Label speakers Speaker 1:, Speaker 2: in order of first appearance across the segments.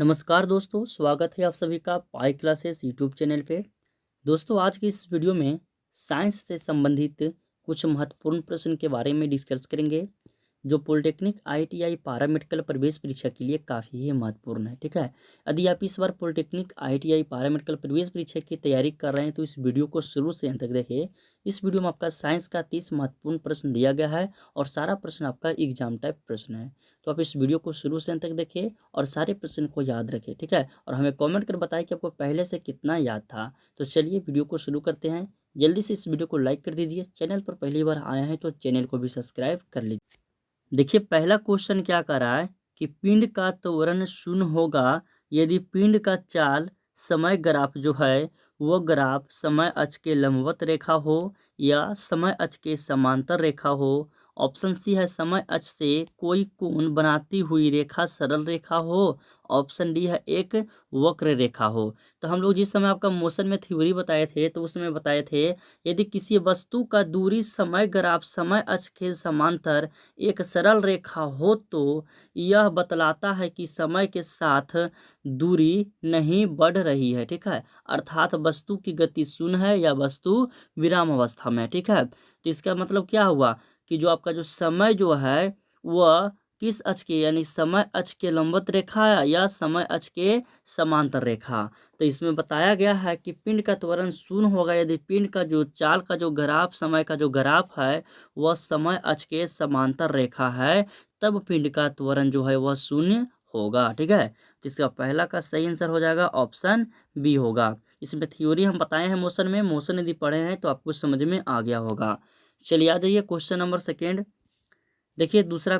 Speaker 1: नमस्कार दोस्तों, स्वागत है आप सभी का पाई क्लासेस यूट्यूब चैनल पे। दोस्तों, आज की इस वीडियो में साइंस से संबंधित कुछ महत्वपूर्ण प्रश्न के बारे में डिस्कस करेंगे, जो पॉलिटेक्निक आईटीआई पारा मेडिकल प्रवेश परीक्षा के लिए काफ़ी ही महत्वपूर्ण है। ठीक है, यदि आप इस बार पॉलिटेक्निक आईटीआई पारा मेडिकल प्रवेश परीक्षा की तैयारी कर रहे हैं तो इस वीडियो को शुरू से अंत तक देखें। इस वीडियो में आपका साइंस का 30 महत्वपूर्ण प्रश्न दिया गया है और सारा प्रश्न आपका एग्जाम टाइप प्रश्न है। तो आप इस वीडियो को शुरू से अंत तक देखें और सारे प्रश्न को याद रखें। ठीक है, और हमें कमेंट कर बताएं कि आपको पहले से कितना याद था। तो चलिए वीडियो को शुरू करते हैं। जल्दी से इस वीडियो को लाइक कर दीजिए। चैनल पर पहली बार आए हैं तो चैनल को भी सब्सक्राइब कर लीजिए। देखिए, पहला क्वेश्चन क्या कर रहा है कि पिंड का त्वरण शून्य होगा यदि पिंड का चाल समय ग्राफ जो है वो ग्राफ समय अक्ष के लंबवत रेखा हो या समय अक्ष के समांतर रेखा हो। ऑप्शन सी है समय अक्ष से कोई कोण बनाती हुई रेखा सरल रेखा हो। ऑप्शन डी है एक वक्र रेखा हो। तो हम लोग जिस समय आपका मोशन में थ्योरी बताए थे तो उस समय बताए थे, यदि किसी वस्तु का दूरी समय ग्राफ समय अक्ष के समांतर एक सरल रेखा हो तो यह बतलाता है कि समय के साथ दूरी नहीं बढ़ रही है। ठीक है, अर्थात वस्तु की गति शून्य है या वस्तु विराम अवस्था में। ठीक है, तो इसका मतलब क्या हुआ कि जो आपका जो समय जो है वह किस अक्ष के यानी समय अक्ष के लंबवत रेखा या समय अक्ष के समांतर रेखा। तो इसमें बताया गया है कि पिंड का त्वरण शून्य होगा यदि पिंड का जो चाल का जो ग्राफ समय का जो ग्राफ है वह समय अक्ष के समांतर रेखा है, तब पिंड का त्वरण जो है वह शून्य होगा। ठीक है, तो इसका पहला का सही आंसर हो जाएगा ऑप्शन बी होगा। इसमें थ्योरी हम बताए हैं मोशन यदि पढ़े हैं तो आपको समझ में आ गया होगा। चलिए आ जाइए क्वेश्चन नंबर सेकेंड। देखिए दूसरा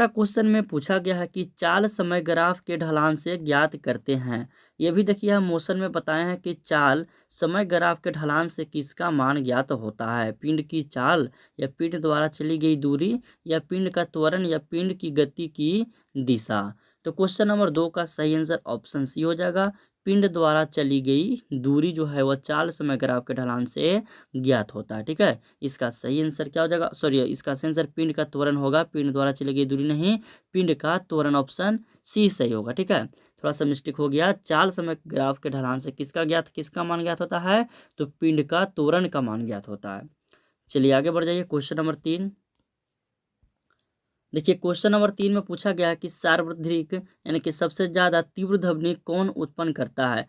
Speaker 1: क्वेश्चन में पूछा गया है कि चाल समय ग्राफ के ढलान से ज्ञात करते हैं। ये भी देखिए हम मोशन में बताए हैं कि चाल समय ग्राफ के ढलान से किसका मान ज्ञात होता है, पिंड की चाल या पिंड द्वारा चली गई दूरी या पिंड का त्वरण या पिंड की गति की दिशा। तो क्वेश्चन नंबर 2 का सही आंसर ऑप्शन सी हो जाएगा। पिंड द्वारा चली गई दूरी जो है वह चाल समय ग्राफ के ढलान से ज्ञात होता है। ठीक है, इसका सही आंसर क्या हो जाएगा, सॉरी इसका सही आंसर पिंड का त्वरण होगा, पिंड द्वारा चली गई दूरी नहीं, पिंड का त्वरण ऑप्शन सी सही होगा। ठीक है, थोड़ा सा मिस्टेक हो गया। चाल समय ग्राफ के ढलान से किसका मान ज्ञात होता है, तो पिंड का त्वरण का मान ज्ञात होता है। चलिए आगे बढ़ जाइए क्वेश्चन नंबर 3। देखिए क्वेश्चन नंबर 3 में पूछा गया है कि सार्वधिक यानी कि सबसे ज्यादा तीव्र ध्वनि कौन उत्पन्न करता है।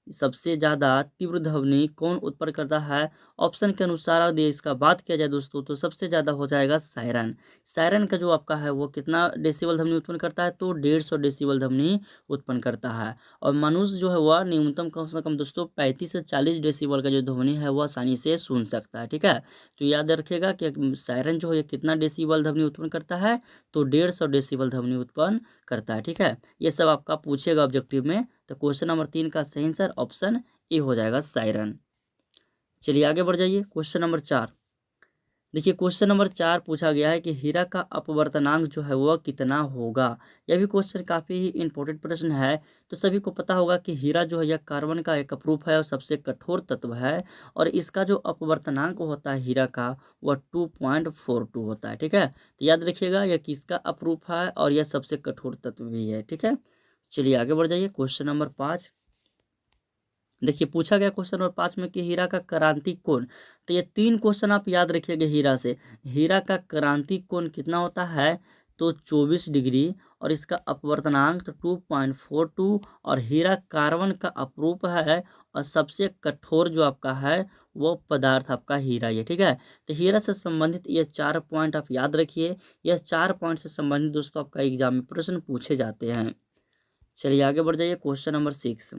Speaker 1: सबसे ज़्यादा तीव्र ध्वनि कौन उत्पन्न करता है। ऑप्शन के अनुसार यदि इसका बात किया जाए दोस्तों तो सबसे ज़्यादा हो जाएगा सायरन। सायरन का जो आपका है वो कितना डेसिबल ध्वनि उत्पन्न करता है, तो 150 डेसिबल ध्वनि उत्पन्न करता है। और मनुष्य जो है वह न्यूनतम कम से कम दोस्तों 35 से 40 डेसिबल का जो ध्वनि है वह आसानी से सुन सकता है। ठीक है, तो याद रखिएगा कि सायरन जो है ये कितना डेसिबल ध्वनि उत्पन्न करता है, तो 150 डेसिबल ध्वनि उत्पन्न करता है। ठीक है, ये सब आपका पूछेगा ऑब्जेक्टिव में। तो क्वेश्चन नंबर 3 का सही आंसर ऑप्शन ए हो जाएगा सायरन। चलिए आगे बढ़ जाइए क्वेश्चन नंबर 4। देखिए क्वेश्चन नंबर 4 पूछा गया है कि हीरा का अपवर्तनांक जो है वह कितना होगा। यह भी क्वेश्चन काफ़ी ही इंपॉर्टेंट प्रश्न है। तो सभी को पता होगा कि हीरा जो है यह कार्बन का एक अपरूप है और सबसे कठोर तत्व है, और इसका जो अपवर्तनांक होता है हीरा का वह 2.42 होता है। ठीक है, तो याद रखिएगा यह किसका अपरूप है और यह सबसे कठोर तत्व भी है। ठीक है, चलिए आगे बढ़ जाइए क्वेश्चन नंबर 5। देखिए पूछा गया क्वेश्चन नंबर 5 में कि हीरा का क्रांतिक कोण। तो ये 3 क्वेश्चन आप याद रखिएगा हीरा से। हीरा का क्रांतिक कोण कितना होता है, तो 24 डिग्री, और इसका अपवर्तनांक तो 2.42, और हीरा कार्बन का अपरूप है और सबसे कठोर जो आपका है वो पदार्थ आपका हीरा ही है। ठीक है, तो हीरा से संबंधित ये 4 पॉइंट आप याद रखिए। यह 4 पॉइंट से संबंधित दोस्तों आपका एग्जाम में प्रश्न पूछे जाते हैं। चलिए आगे बढ़ जाइए क्वेश्चन नंबर 6।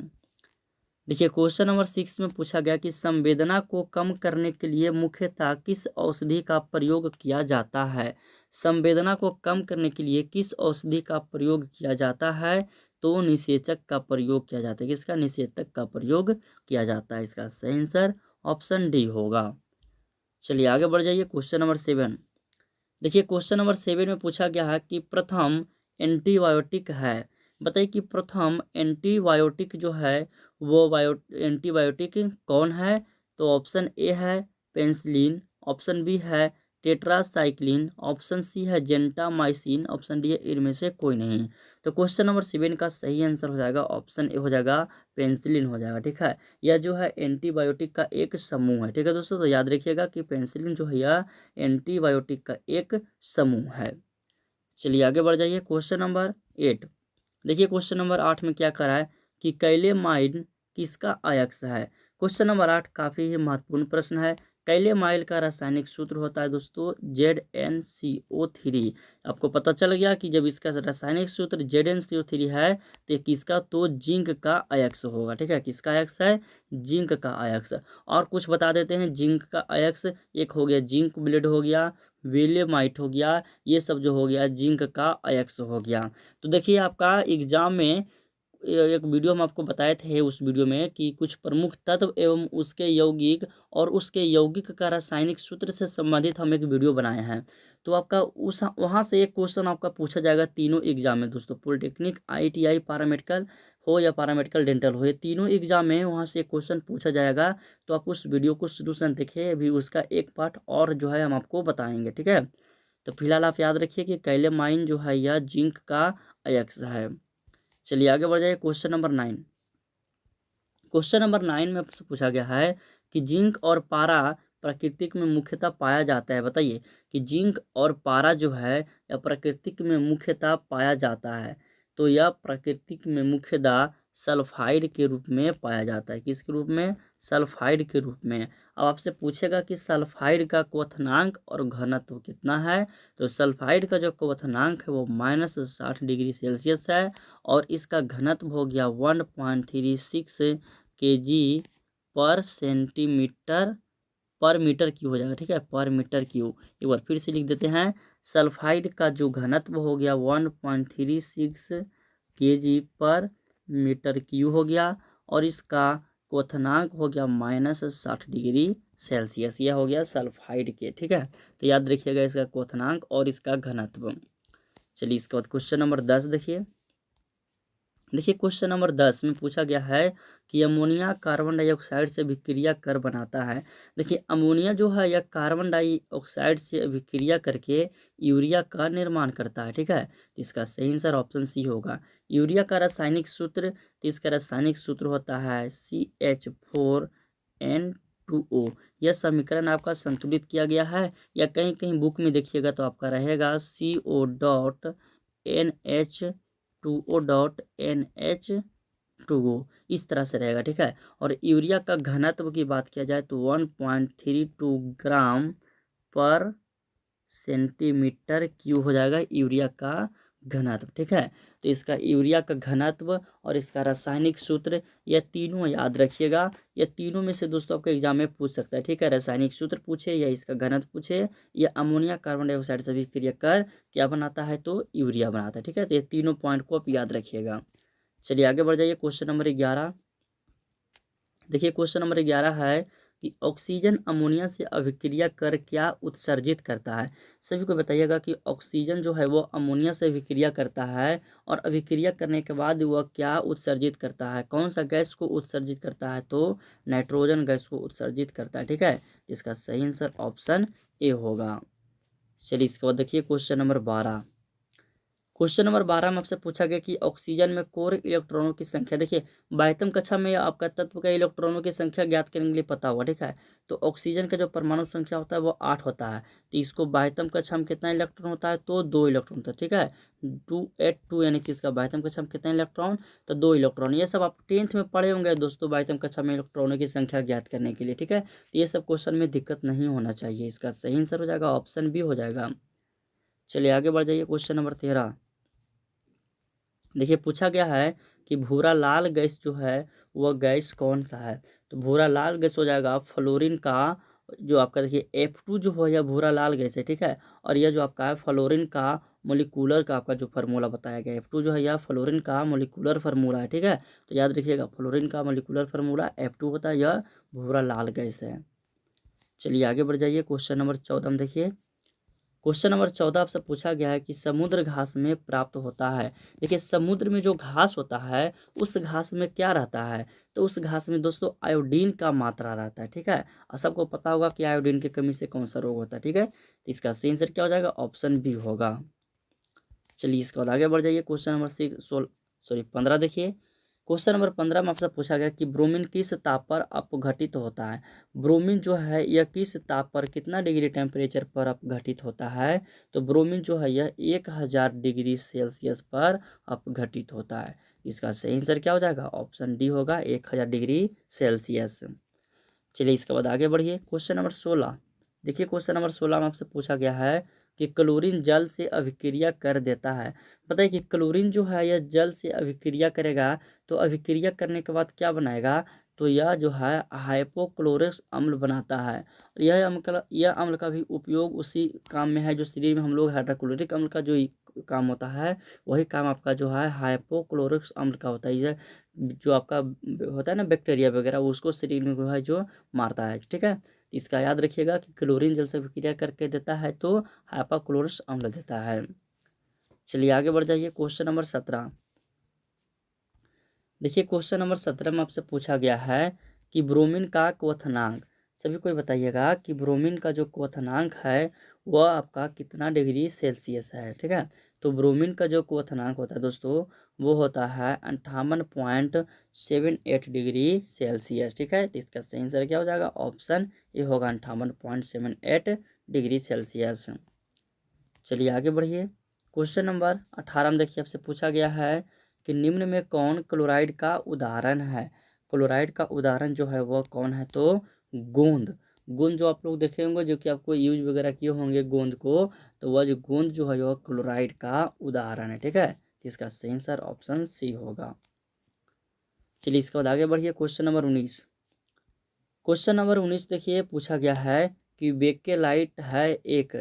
Speaker 1: देखिए क्वेश्चन नंबर 6 में पूछा गया कि संवेदना को कम करने के लिए मुख्यतः किस औषधि का प्रयोग किया जाता है। संवेदना को कम करने के लिए किस औषधि का प्रयोग किया जाता है, तो निषेचक का प्रयोग किया जाता है। किसका, निषेचक का प्रयोग किया जाता है। इसका सही आंसर ऑप्शन डी होगा। चलिए आगे बढ़ जाइए क्वेश्चन नंबर 7। देखिए क्वेश्चन नंबर 7 में पूछा गया है कि प्रथम एंटीबायोटिक है। बताइए कि प्रथम एंटीबायोटिक जो है वो एंटीबायोटिक कौन है। तो ऑप्शन ए है पेनिसिलिन, ऑप्शन बी है टेट्रासाइक्लिन, ऑप्शन सी है जेंटामाइसिन, ऑप्शन डी है इनमें से कोई नहीं। तो क्वेश्चन नंबर 7 का सही आंसर हो जाएगा ऑप्शन ए हो जाएगा पेनिसिलिन हो जाएगा। ठीक है, यह जो है एंटीबायोटिक का एक समूह है। ठीक है दोस्तों, तो याद रखिएगा कि पेनिसिलिन जो है यह एंटीबायोटिक का एक समूह है। चलिए आगे बढ़ जाइए, क्वेश्चन नंबर 8। देखिए क्वेश्चन नंबर 8 में क्या करा है कि कैलेमाइन किसका अयस्क है। क्वेश्चन नंबर 8 काफ़ी ही महत्वपूर्ण प्रश्न है। कैलेमाइल का रासायनिक सूत्र होता है दोस्तों ZnCO3। आपको पता चल गया कि जब इसका रासायनिक सूत्र ZnCO3 है तो किसका, तो जिंक का अयस्क होगा। ठीक है, किसका अयस्क है, जिंक का अयस्क। और कुछ बता देते हैं जिंक का अयस्क, एक हो गया जिंक ब्लेड हो गया, वेलेमाइट हो गया, ये सब जो हो गया जिंक का अयस्क हो गया। तो देखिए आपका एग्जाम में एक वीडियो हम आपको बताए थे, उस वीडियो में कि कुछ प्रमुख तत्व एवं उसके यौगिक और उसके यौगिक का रासायनिक सूत्र से संबंधित हम एक वीडियो बनाए हैं। तो आपका उस वहाँ से एक क्वेश्चन आपका पूछा जाएगा तीनों एग्जाम में दोस्तों, पॉलिटेक्निक, ITI, पैरामेडिकल हो या पैरामेडिकल डेंटल हो, ये तीनों एग्जाम में वहाँ से एक क्वेश्चन पूछा जाएगा। तो आप उस वीडियो को शुरू से देखिए, अभी उसका एक पार्ट और जो है हम आपको बताएंगे। ठीक है, तो फिलहाल आप याद रखिए कि कैलेमाइन जो है यह जिंक का अयस्क है। चलिए आगे बढ़ जाइए, क्वेश्चन नंबर 9। क्वेश्चन नंबर 9 में आपसे पूछा गया है कि जिंक और पारा प्राकृतिक में मुख्यतः पाया जाता है। बताइए कि जिंक और पारा जो है यह प्राकृतिक में मुख्यतः पाया जाता है। तो यह प्राकृतिक में मुख्यतः सल्फाइड के रूप में पाया जाता है। किसके रूप में, सल्फाइड के रूप में। अब आपसे पूछेगा कि सल्फाइड का क्वथनांक और घनत्व कितना है। तो सल्फाइड का जो क्वथनांक है वो -60 डिग्री सेल्सियस है और इसका घनत्व हो गया 1.36 kg पर सेंटीमीटर पर मीटर क्यूब हो जाएगा। ठीक है, पर मीटर क्यूब। एक बार फिर से लिख देते हैं, सल्फाइड का जो घनत्व हो गया 1.36 kg पर मीटर क्यूब हो गया और इसका क्वथनांक हो गया -60 डिग्री सेल्सियस। यह हो गया सल्फाइड के। ठीक है, तो याद रखिएगा इसका क्वथनांक और इसका घनत्व। चलिए इसके बाद क्वेश्चन नंबर 10 देखिए। देखिए क्वेश्चन नंबर 10 में पूछा गया है कि अमोनिया कार्बन डाइऑक्साइड से अभिक्रिया कर बनाता है। देखिए अमोनिया जो है यह कार्बन डाइऑक्साइड से अभिक्रिया करके यूरिया का निर्माण करता है। ठीक है, तो इसका सही आंसर ऑप्शन सी होगा। यूरिया का रासायनिक सूत्र, तो इसका रासायनिक सूत्र होता है CH4N2O। यह समीकरण आपका संतुलित किया गया है, या कहीं कहीं बुक में देखिएगा तो आपका रहेगा CO.NH2O, इस तरह से रहेगा। ठीक है, और यूरिया का घनत्व की बात किया जाए तो 1.32 ग्राम पर सेंटीमीटर क्यूब हो जाएगा यूरिया का घनत्व। ठीक है, तो इसका यूरिया का घनत्व और इसका रासायनिक सूत्र, यह तीनों याद रखिएगा। यह तीनों में से दोस्तों आपके एग्जाम में पूछ सकता है। ठीक है, रासायनिक सूत्र पूछे या इसका घनत्व पूछे या अमोनिया कार्बन डाइऑक्साइड से अभिक्रिया कर क्या बनाता है, तो यूरिया बनाता है। ठीक है, तो ये तीनों पॉइंट को आप याद रखिएगा। चलिए आगे बढ़ जाइए, क्वेश्चन नंबर 11। देखिए क्वेश्चन नंबर 11 है कि ऑक्सीजन अमोनिया से अभिक्रिया कर क्या उत्सर्जित करता है। सभी को बताइएगा कि ऑक्सीजन जो है वो अमोनिया से अभिक्रिया करता है और अभिक्रिया करने के बाद वह क्या उत्सर्जित करता है, कौन सा गैस को उत्सर्जित करता है, तो नाइट्रोजन गैस को उत्सर्जित करता है। ठीक है, इसका सही आंसर ऑप्शन ए होगा। चलिए इसके बाद देखिए क्वेश्चन नंबर 12। क्वेश्चन नंबर 12 में आपसे पूछा गया कि ऑक्सीजन में कोर इलेक्ट्रॉनों की संख्या। देखिए 12वीं कक्षा में आपका तत्व का इलेक्ट्रॉनों की संख्या ज्ञात करने के लिए पता होगा। ठीक है, तो ऑक्सीजन का जो परमाणु संख्या होता है वो 8 होता है। तो इसको 12वीं कक्षा में कितना इलेक्ट्रॉन होता है, तो 2 इलेक्ट्रॉन होता है। ठीक है, 2 यानी कि इसका 12वीं कक्षा में कितना इलेक्ट्रॉन, तो 2 इलेक्ट्रॉन। ये सब आप 10th में पढ़े होंगे दोस्तों, 12वीं कक्षा में इलेक्ट्रॉनों की संख्या ज्ञात करने के लिए। ठीक है, तो ये सब क्वेश्चन में दिक्कत नहीं होना चाहिए। इसका सही आंसर हो जाएगा ऑप्शन बी हो जाएगा। चलिए आगे बढ़ जाइए, क्वेश्चन नंबर 13। देखिए पूछा गया है कि भूरा लाल गैस जो है वह गैस कौन सा है। तो भूरा लाल गैस हो जाएगा फ्लोरीन का, जो आपका देखिए F2 जो है यह भूरा लाल गैस है। ठीक है, और यह जो आपका है फ्लोरीन का मोलिकुलर का आपका जो फार्मूला बताया गया, F2 जो है यह फ्लोरीन का मोलिकुलर फार्मूला है। ठीक है, तो याद रखिएगा फ्लोरीन का मोलिकुलर फार्मूला F2 होता है, यह भूरा लाल गैस है। चलिए आगे बढ़ जाइए, क्वेश्चन नंबर 14 में देखिए। क्वेश्चन नंबर 14 आपसे पूछा गया है कि समुद्र घास में प्राप्त होता है। देखिए समुद्र में जो घास होता है उस घास में क्या रहता है, तो उस घास में दोस्तों आयोडीन का मात्रा रहता है। ठीक है, और सबको पता होगा कि आयोडीन की कमी से कौन सा रोग होता है। ठीक है, तो इसका सही आंसर क्या हो जाएगा, ऑप्शन बी होगा। चलिए इसके बाद आगे बढ़ जाइए। क्वेश्चन नंबर 15 देखिए। क्वेश्चन नंबर 15 में आपसे पूछा गया कि ब्रोमीन किस ताप पर अपघटित होता है। ब्रोमीन जो है यह किस ताप पर, कितना डिग्री टेम्परेचर पर अपघटित होता है, तो ब्रोमीन जो है यह 1000 डिग्री सेल्सियस पर अपघटित होता है। इसका सही आंसर क्या हो जाएगा, ऑप्शन डी होगा, 1000 डिग्री सेल्सियस। चलिए इसके बाद आगे बढ़िए। क्वेश्चन नंबर 16 देखिए। क्वेश्चन नंबर 16 में आपसे पूछा गया है कि क्लोरीन जल से अभिक्रिया कर देता है। पता है कि क्लोरीन जो है यह जल से अभिक्रिया करेगा, तो अभिक्रिया करने के बाद क्या बनाएगा, तो यह जो है हाइपोक्लोरस अम्ल बनाता है। और यह अम्ल का भी उपयोग उसी काम में है जो शरीर में हम लोग हाइड्रोक्लोरिक अम्ल का जो काम होता है, वही काम आपका जो है हाइपोक्लोरिक अम्ल का होता है। यह जो आपका होता है ना बैक्टीरिया वगैरह, उसको शरीर में जो है जो मारता है। ठीक है, तो इसका याद रखिएगा कि क्लोरीन जल से अभिक्रिया करके देता है तो हाइपोक्लोरस अम्ल देता है। चलिए आगे बढ़ जाइए। क्वेश्चन नंबर 17 देखिए। क्वेश्चन नंबर 17 में आपसे पूछा गया है कि ब्रोमीन का क्वथनांक, सभी कोई बताइएगा कि ब्रोमीन का जो क्वथनांक है वह आपका कितना डिग्री सेल्सियस है। ठीक है, तो ब्रोमीन का जो क्वथनांक होता है दोस्तों वो होता है 58.78 डिग्री सेल्सियस। ठीक है, तो इसका सही आंसर क्या हो जाएगा, ऑप्शन ए होगा, 58.78 डिग्री सेल्सियस। चलिए आगे बढ़िए। क्वेश्चन नंबर 18 में देखिए आपसे पूछा गया है कि निम्न में कौन क्लोराइड का उदाहरण है। क्लोराइड का उदाहरण जो है वह कौन है, तो गोंद। गोंद जो आप लोग देखे होंगे, जो कि आपको यूज वगैरह किए होंगे गोंद को, तो वह जो गोंद जो है वह क्लोराइड का उदाहरण है। ठीक है, तो इसका सही आंसर ऑप्शन सी होगा। चलिए इसके बाद आगे बढ़िए। क्वेश्चन नंबर 19 क्वेश्चन नंबर 19 देखिए। पूछा गया है कि बेकेलाइट है एक,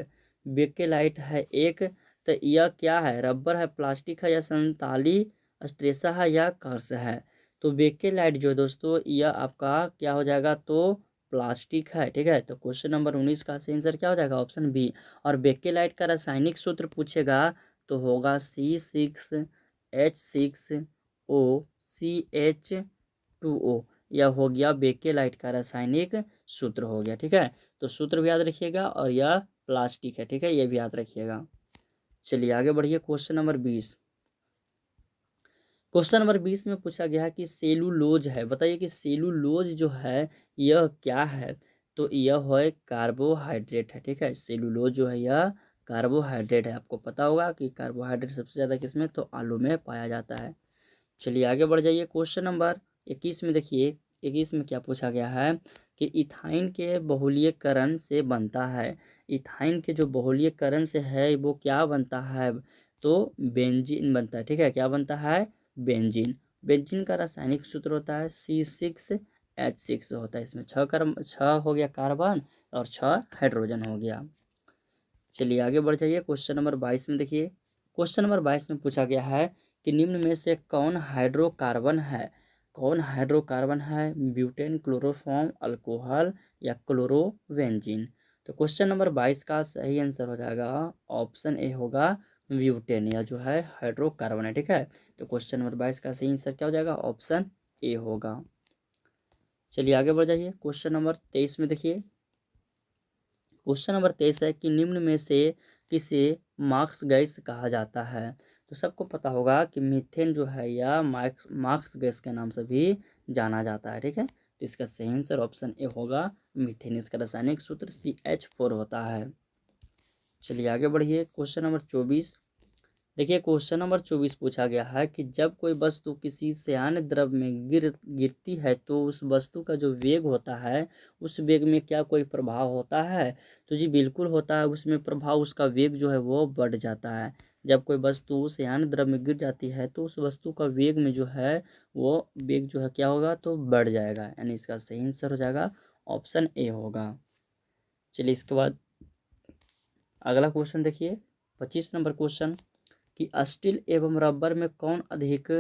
Speaker 1: बेकेलाइट है एक, तो यह क्या है, रबर है, प्लास्टिक है, या संताली स्ट्रेसा है, या कर्स है। तो बेकेलाइट जो है दोस्तों यह आपका क्या हो जाएगा, तो प्लास्टिक है। ठीक है, तो क्वेश्चन नंबर 19 का सही आंसर क्या हो जाएगा, ऑप्शन बी। और बेकेलाइट का रासायनिक सूत्र पूछेगा तो होगा C6H6O CH2O। यह हो गया बेकेलाइट का रासायनिक सूत्र हो गया। ठीक है, तो सूत्र भी याद रखिएगा और यह प्लास्टिक है। ठीक है, यह भी याद रखिएगा। चलिए आगे बढ़िए। क्वेश्चन नंबर 20 क्वेश्चन नंबर 20 में पूछा गया है कि सेलुलोज है। बताइए कि सेलुलोज जो है यह क्या है, तो यह है कार्बोहाइड्रेट है। ठीक है, सेलुलोज जो है यह कार्बोहाइड्रेट है। आपको पता होगा कि कार्बोहाइड्रेट सबसे ज़्यादा किसमें, तो आलू में पाया जाता है। चलिए आगे बढ़ जाइए। क्वेश्चन नंबर 21 में देखिए। 21 में क्या पूछा गया है कि इथाइन के बहुलीकरण से बनता है। इथाइन के जो बहुलीकरण से है वो क्या बनता है, तो बेंजीन बनता है। ठीक है, क्या बनता है, बेंजीन। बेंजीन का रासायनिक सूत्र होता है C6H6 होता है। इसमें 6 हो गया कार्बन और 6 हाइड्रोजन हो गया। चलिए आगे बढ़ जाइए। क्वेश्चन नंबर 22 में देखिए। क्वेश्चन नंबर 22 में पूछा गया है कि निम्न में से कौन हाइड्रोकार्बन है, कौन हाइड्रोकार्बन है, ब्यूटेन, क्लोरोफॉर्म, अल्कोहल, या क्लोरोवेंजीन। तो क्वेश्चन नंबर 22 का सही आंसर हो जाएगा, ऑप्शन ए होगा, ब्यूटेन, या जो है हाइड्रोकार्बन है। ठीक है, तो क्वेश्चन नंबर 22 का सही आंसर क्या हो जाएगा, ऑप्शन ए होगा। चलिए आगे बढ़ जाइए। क्वेश्चन नंबर 23 में देखिए। क्वेश्चन नंबर 23 है कि निम्न में से किसे मार्क्स गैस कहा जाता है। तो सबको पता होगा कि मीथेन जो है या मार्क्स गैस के नाम से भी जाना जाता है। ठीक है, तो इसका सही आंसर ऑप्शन ए होगा, मीथेन। इसका रासायनिक सूत्र CH4 होता है। चलिए आगे बढ़िए। क्वेश्चन नंबर 24 देखिए। क्वेश्चन नंबर 24 पूछा गया है कि जब कोई वस्तु किसी श्यान द्रव में गिरती है तो उस वस्तु का जो वेग होता है उस वेग में क्या कोई प्रभाव होता है, तो जी बिल्कुल होता है। उसमें प्रभाव, उसका वेग जो है वो बढ़ जाता है। जब कोई वस्तु श्यान द्रव में गिर जाती है तो उस वस्तु का वेग में जो है वो वेग जो है क्या होगा, तो बढ़ जाएगा। यानी इसका सही आंसर हो जाएगा, ऑप्शन ए होगा। चलिए इसके बाद अगला क्वेश्चन देखिए। 25 नंबर क्वेश्चन कि स्टील एवं रबर में कौन अधिक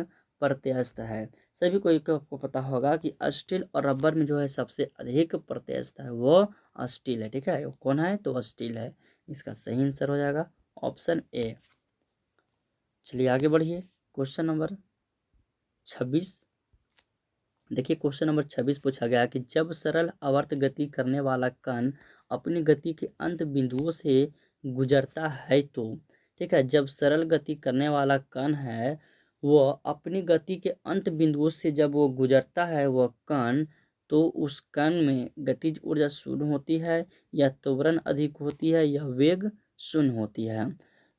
Speaker 1: प्रत्यस्थ है। सभी को एक आपको पता होगा कि स्टील और रबर में जो है सबसे अधिक प्रत्यस्थ है वो स्टील है। ठीक है, वो कौन है, तो स्टील है। इसका सही आंसर हो जाएगा ऑप्शन ए। चलिए आगे बढ़िए। Question number 26। देखिए क्वेश्चन नंबर 26 पूछा गया कि जब सरल आवर्त गति करने वाला कण अपनी गति के अंत बिंदुओं से गुजरता है तो, ठीक है, जब सरल गति करने वाला कण है वह अपनी गति के अंत बिंदुओं से जब वो गुजरता है वह कण, तो उस कण में गतिज ऊर्जा शून्य होती है या त्वरण अधिक होती है या वेग शून्य होती है।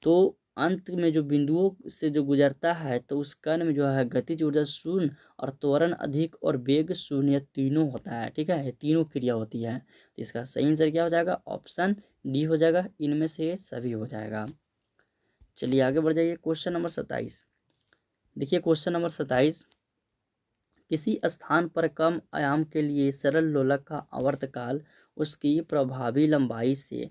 Speaker 1: तो अंत में जो बिंदुओं से जो गुजरता है तो उस कण में जो है गतिज ऊर्जा शून्य और त्वरण अधिक और वेग शून्य तीनों होता है, ठीक है, ये तीनों क्रिया होती है। तो इसका सही आंसर क्या हो जाएगा, ऑप्शन डी हो जाएगा, इनमें से सभी हो जाएगा। चलिए आगे बढ़ जाइए। Question number 27। देखिए क्वेश्चन नंबर 27, किसी स्थान पर कम आयाम के लिए सरल लोलक का आवर्तकाल उसकी प्रभावी लंबाई से,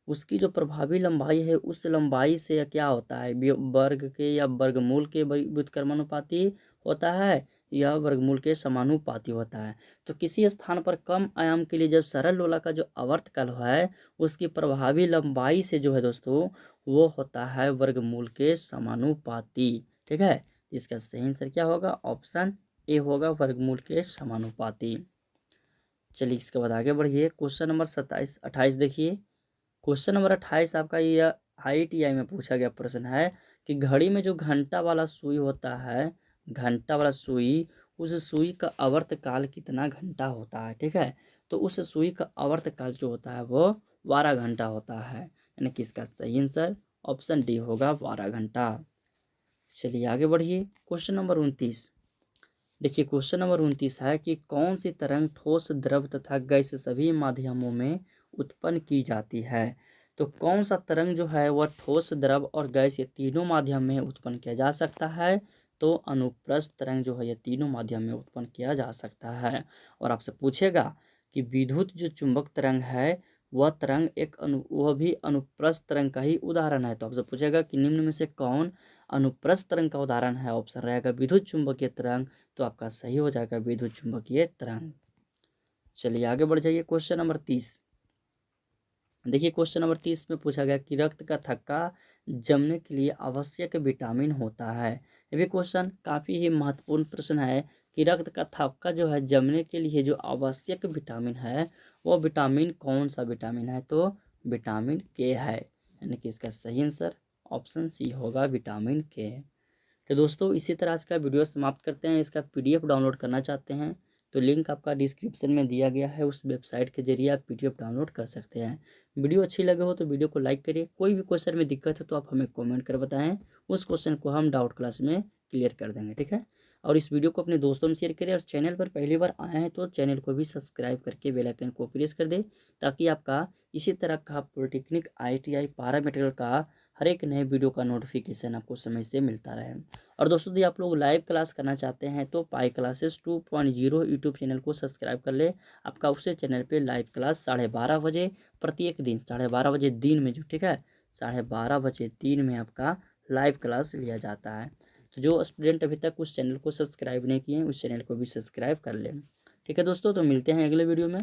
Speaker 1: उसकी जो प्रभावी लंबाई है उस लंबाई से क्या होता है, वर्ग के या वर्गमूल के व्युत्क्रमानुपाती होता है या वर्गमूल के समानुपाती होता है। तो किसी स्थान पर कम आयाम के लिए जब सरल लोलक का जो आवर्तकाल है उसकी प्रभावी लंबाई से जो है दोस्तों वो होता है वर्गमूल के समानुपाती, ठीक है। इसका सही आंसर क्या होगा, ऑप्शन ए होगा, वर्गमूल के समानुपाती। चलिए इसके बाद आगे बढ़िए। क्वेश्चन नंबर 28 देखिए। क्वेश्चन नंबर 28 आपका ये IITI में पूछा गया प्रश्न है कि घड़ी में जो घंटा वाला सुई होता है, घंटा वाला सुई, उस सुई का आवर्तकाल कितना घंटा होता है, ठीक है। तो उस सुई का आवर्तकाल जो होता है वो 12 घंटा होता है, यानी कि इसका सही आंसर ऑप्शन डी होगा, 12 घंटा। चलिए आगे बढ़िए। Question number 29। देखिए क्वेश्चन नंबर 29 है कि कौन सी तरंग ठोस, द्रव तथा गैस सभी माध्यमों में उत्पन्न की जाती है। तो कौन सा तरंग जो है वह ठोस, द्रव और गैस ये तीनों माध्यम में उत्पन्न किया जा सकता है। तो अनुप्रस्थ तरंग जो है ये तीनों माध्यम में उत्पन्न किया जा सकता है। और आपसे पूछेगा कि विद्युत जो चुंबक तरंग है वह तरंग वह भी अनुप्रस्थ तरंग का ही उदाहरण है। तो आपसे पूछेगा कि निम्न में से कौन अनुप्रस्थ तरंग का उदाहरण है। ऑप्शन रहेगा विद्युत चुंबकीय तरंग, तो आपका सही हो जाएगा विद्युत चुंबकीय तरंग। चलिए आगे बढ़ जाइए। Question number 30। देखिए क्वेश्चन नंबर 30 में पूछा गया कि रक्त का थक्का जमने के लिए आवश्यक विटामिन होता है। ये भी क्वेश्चन काफ़ी ही महत्वपूर्ण प्रश्न है कि रक्त का थक्का जो है जमने के लिए जो आवश्यक विटामिन है वो विटामिन कौन सा विटामिन है। तो विटामिन के है, यानी कि इसका सही आंसर ऑप्शन सी होगा, विटामिन के। तो दोस्तों इसी तरह आज का वीडियो समाप्त करते हैं। इसका PDF डाउनलोड करना चाहते हैं तो लिंक आपका डिस्क्रिप्शन में दिया गया है, उस वेबसाइट के जरिए आप PDF डाउनलोड कर सकते हैं। वीडियो अच्छी लगे हो तो वीडियो को लाइक करिए। कोई भी क्वेश्चन में दिक्कत है तो आप हमें कमेंट कर बताएं, उस क्वेश्चन को हम डाउट क्लास में क्लियर कर देंगे, ठीक है। और इस वीडियो को अपने दोस्तों में शेयर करें और चैनल पर पहली बार आए हैं तो चैनल को भी सब्सक्राइब करके बेल आइकन को प्रेस कर दें, ताकि आपका इसी तरह का पॉलिटेक्निक IITI पैरामेडिकल का हर एक नए वीडियो का नोटिफिकेशन आपको समय से मिलता रहे। और दोस्तों यदि आप लोग लाइव क्लास करना चाहते हैं तो पाई क्लासेस 2.0 यूट्यूब चैनल को सब्सक्राइब कर ले। आपका उसे चैनल पे लाइव क्लास 12:30 बजे प्रत्येक दिन, 12:30 बजे दिन में जो, ठीक है, 12:30 बजे दिन में आपका लाइव क्लास लिया जाता है। तो जो स्टूडेंट अभी तक उस चैनल को सब्सक्राइब नहीं किए उस चैनल को भी सब्सक्राइब कर लें, ठीक है दोस्तों। तो मिलते हैं अगले वीडियो में।